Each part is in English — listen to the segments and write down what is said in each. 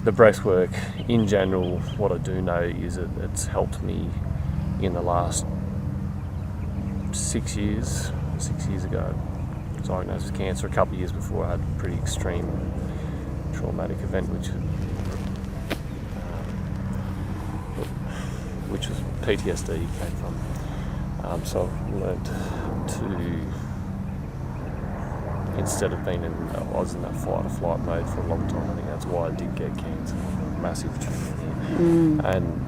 the breath work in general, what I do know is it's helped me in the last 6 years. 6 years ago, I was diagnosed with cancer. A couple of years before, I had a pretty extreme traumatic event, which was PTSD came from. So I've learned to, instead of being I was in that fight or flight mode for a long time. I think that's why I did get cancer, massive tumor. And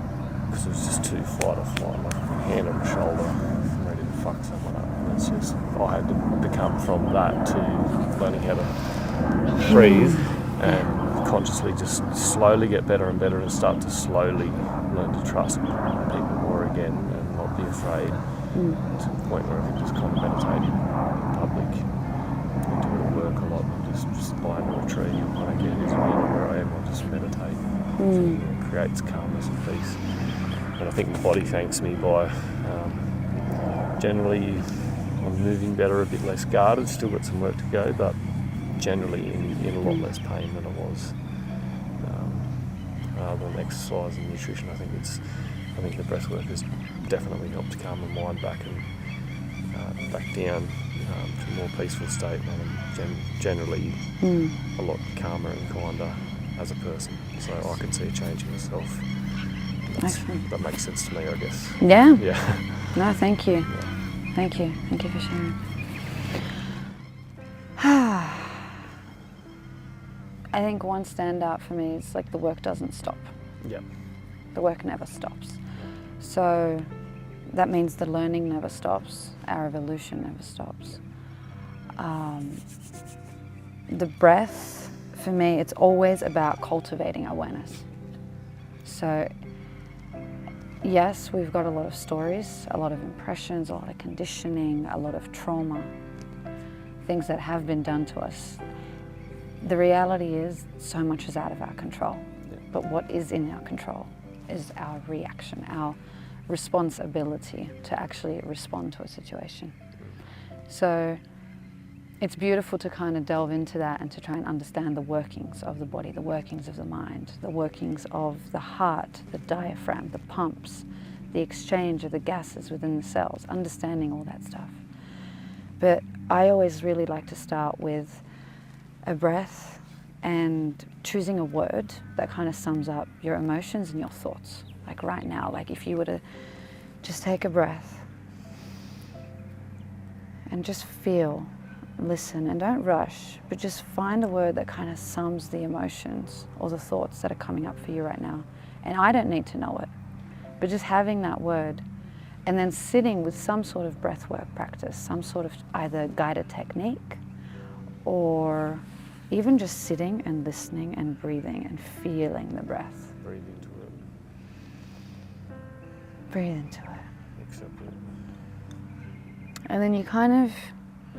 because it was just too fight or flight, like hand on the shoulder, I'm ready to fuck someone up. And it's just, I had to become from that to learning how to breathe and consciously just slowly get better and better and start to slowly learn to trust people more again and not be afraid to the point where I can just kind of meditate in public and do it at work a lot and just lie under a tree and I don't get it where I am, I'll just meditate. It creates calmness and peace. And I think the body thanks me by generally I'm moving better, a bit less guarded, still got some work to go, but generally in a lot less pain than I was. Other than exercise and nutrition, I think the breath work has definitely helped calm my mind back and back down to a more peaceful state, and I'm generally a lot calmer and kinder as a person. So I can see a change in myself. That makes sense to me, I guess. Yeah. Yeah. No, thank you. Yeah. Thank you. Thank you for sharing. I think one standout for me is like the work doesn't stop. Yeah. The work never stops. So that means the learning never stops. Our evolution never stops. The breath, for me, it's always about cultivating awareness. So yes, we've got a lot of stories, a lot of impressions, a lot of conditioning, a lot of trauma, things that have been done to us. The reality is so much is out of our control. Yeah. But what is in our control is our reaction, our responsibility to actually respond to a situation. So it's beautiful to kind of delve into that and to try and understand the workings of the body, the workings of the mind, the workings of the heart, the diaphragm, the pumps, the exchange of the gases within the cells, understanding all that stuff. But I always really like to start with a breath and choosing a word that kind of sums up your emotions and your thoughts. Like right now, like if you were to just take a breath and just feel, listen, and don't rush, but just find a word that kind of sums the emotions or the thoughts that are coming up for you right now. And I don't need to know it, but just having that word and then sitting with some sort of breathwork practice, some sort of either guided technique or even just sitting and listening and breathing and feeling the breath. Breathe into it. Breathe into it. Accept it. And then you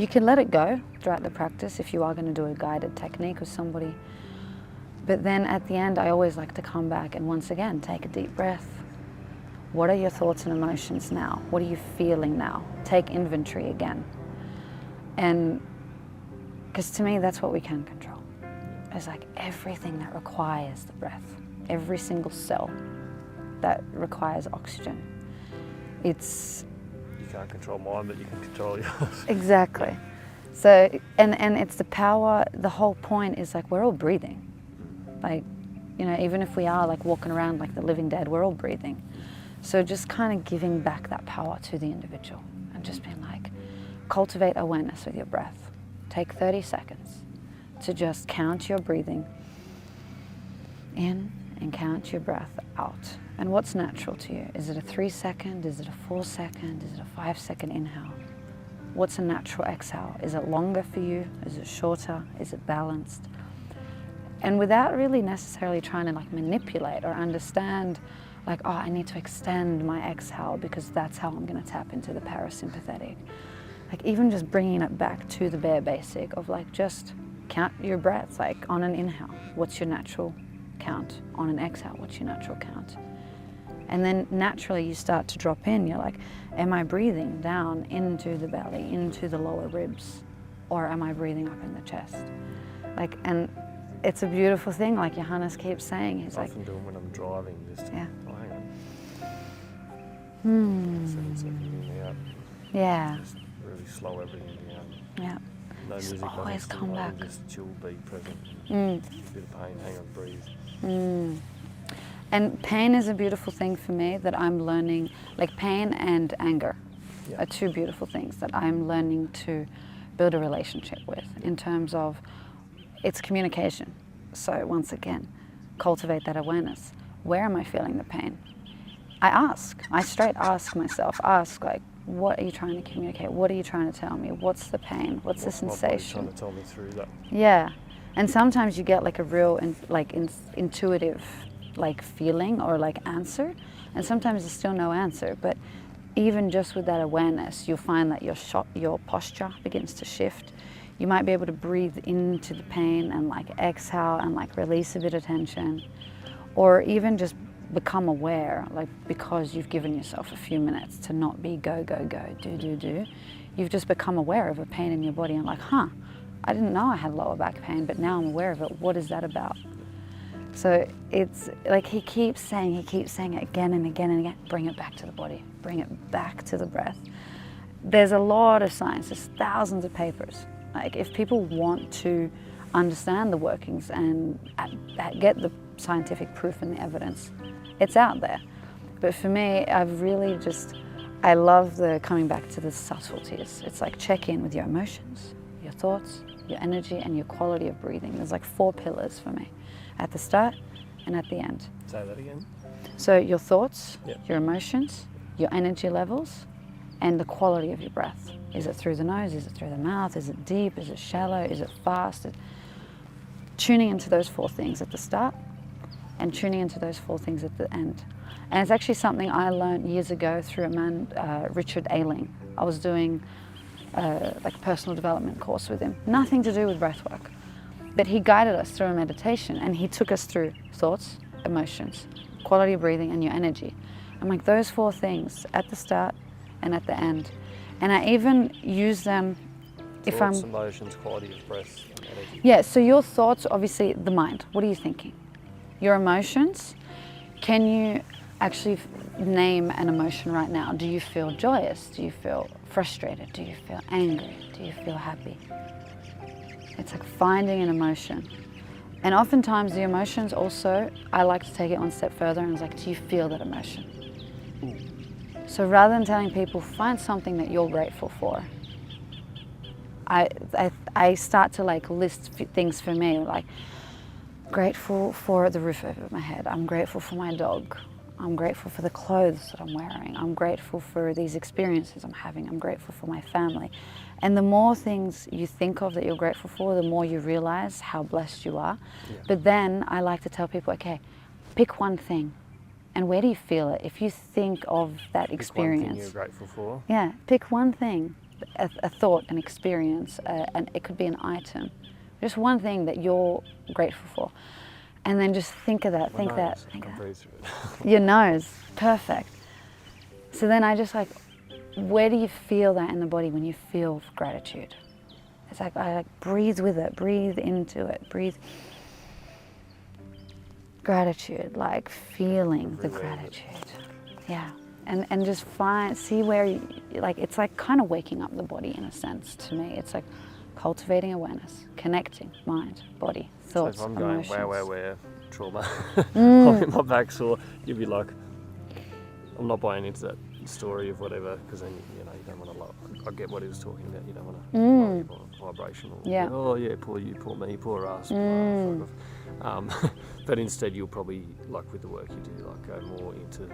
can let it go throughout the practice if you are going to do a guided technique with somebody. But then at the end, I always like to come back and once again, take a deep breath. What are your thoughts and emotions now? What are you feeling now? Take inventory again. And because to me, that's what we can control. It's like everything that requires the breath, every single cell that requires oxygen. You can't control mine, but you can control yours. Exactly. So, and it's the power, the whole point is like we're all breathing. Like, you know, even if we are like walking around like the living dead, we're all breathing. So just kind of giving back that power to the individual and just being like, cultivate awareness with your breath. Take 30 seconds to just count your breathing in and count your breath out. And what's natural to you? Is it a 3 second? Is it a 4 second? Is it a 5 second inhale? What's a natural exhale? Is it longer for you? Is it shorter? Is it balanced? And without really necessarily trying to like manipulate or understand like, oh, I need to extend my exhale because that's how I'm going to tap into the parasympathetic. Like even just bringing it back to the bare basic of like just count your breaths, like on an inhale, what's your natural count? On an exhale, what's your natural count? And then naturally you start to drop in, you're like, am I breathing down into the belly, into the lower ribs? Or am I breathing up in the chest? Like, and it's a beautiful thing, like Johannes keeps saying. He's I like, often do them when I'm driving, just, Yeah. oh, hang on. hmm, 7 seconds in, out. yeah, Just really slow everything down. yeah. No Just music, always nothing, come nothing, back. just chill, be present. Mm. A bit of pain, hang on, breathe. Mm. And pain is a beautiful thing for me that I'm learning, like pain and anger Yeah. are two beautiful things that I'm learning to build a relationship with in terms of it's communication. So once again, cultivate that awareness. Where am I feeling the pain? I straight ask myself, like, what are you trying to communicate? What are you trying to tell me? What's the pain? What's the My body sensation? trying to tell me through that? Yeah, and sometimes you get like a real intuitive like feeling or like answer, and sometimes there's still no answer. But even just with that awareness, you'll find that your posture begins to shift. You might be able to breathe into the pain and like exhale and like release a bit of tension, or even just become aware, like because you've given yourself a few minutes to not be go, go, go, do. You've just become aware of a pain in your body and like, I didn't know I had lower back pain, but now I'm aware of it. What is that about? So it's like he keeps saying it again and again and again. Bring it back to the body, bring it back to the breath. There's a lot of science, there's thousands of papers. Like if people want to understand the workings and get the scientific proof and the evidence, it's out there. But for me, I love the coming back to the subtleties. It's like check in with your emotions, your thoughts, your energy, and your quality of breathing. There's like 4 pillars for me, at the start and at the end. Say that again. So your thoughts, Yep. your emotions, your energy levels, and the quality of your breath. Is it through the nose? Is it through the mouth? Is it deep? Is it shallow? Is it fast? Tuning into those 4 things at the start and tuning into those 4 things at the end. And it's actually something I learned years ago through a man, Richard Ailing. I was doing like a personal development course with him. Nothing to do with breathwork. But he guided us through a meditation and he took us through thoughts, emotions, quality of breathing, and your energy. I'm like, those 4 things at the start and at the end. And I even use them if Thoughts, I'm... emotions, quality of breath, and energy. Yeah, so your thoughts, obviously the mind. What are you thinking? Your emotions, can you actually name an emotion right now? Do you feel joyous? Do you feel frustrated? Do you feel angry? Do you feel happy? It's like finding an emotion. And oftentimes the emotions also, I like to take it one step further and it's like, do you feel that emotion? So rather than telling people, find something that you're grateful for, I start to like list things for me, like grateful for the roof over my head. I'm grateful for my dog. I'm grateful for the clothes that I'm wearing. I'm grateful for these experiences I'm having. I'm grateful for my family. And the more things you think of that you're grateful for, the more you realize how blessed you are. Yeah. But then I like to tell people, okay, pick one thing. And where do you feel it? If you think of that experience. Pick one thing you're grateful for. Yeah, pick one thing, a thought, an experience, and it could be an item. Just one thing that you're grateful for. And then just think of that, think that. Breathe through it. Your nose, perfect. So then I just like, where do you feel that in the body when you feel gratitude? It's like, I like breathe with it, breathe into it, breathe. Gratitude, like feeling the gratitude. Yeah, and just see where, like, it's like kind of waking up the body in a sense to me. It's like cultivating awareness, connecting mind, body, thoughts, So if I'm emotions. going, where, trauma, I'll get my back sore, you'd be like, I'm not buying into that story of whatever, because then, you don't want to I get what he was talking about, you don't want to lower your vibration. Or, Yeah. Oh yeah, poor you, poor me, poor us. But instead you'll probably, like with the work you do, like go more into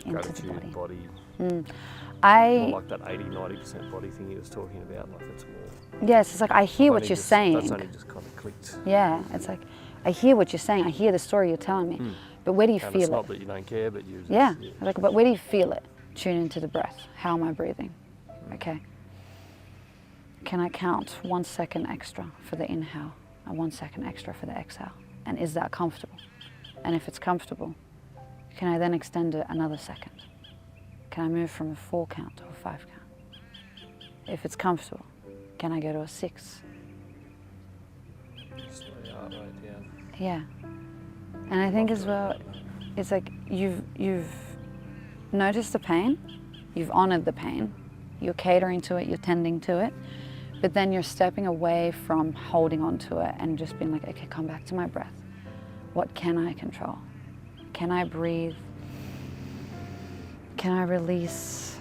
gratitude, the body. More like that 80-90% body thing he was talking about, like it's more. Yes, it's like I hear what you're saying. That's only just kind of clicked. Yeah, it's like I hear what you're saying. I hear the story you're telling me. But where do you And feel it's it? not that you don't care, but you just, Yeah. Like, but where do you feel it? Tune into the breath. How am I breathing? Okay. Can I count 1 second extra for the inhale and 1 second extra for the exhale? And is that comfortable? And if it's comfortable, can I then extend it another second? Can I move from a 4 count to a 5 count? If it's comfortable, can I go to a 6? Slow your heart Yeah. And I think as well, it's like you've noticed the pain, you've honored the pain, you're catering to it, you're tending to it, but then you're stepping away from holding on to it and just being like, okay, come back to my breath. What can I control? Can I breathe? Can I release?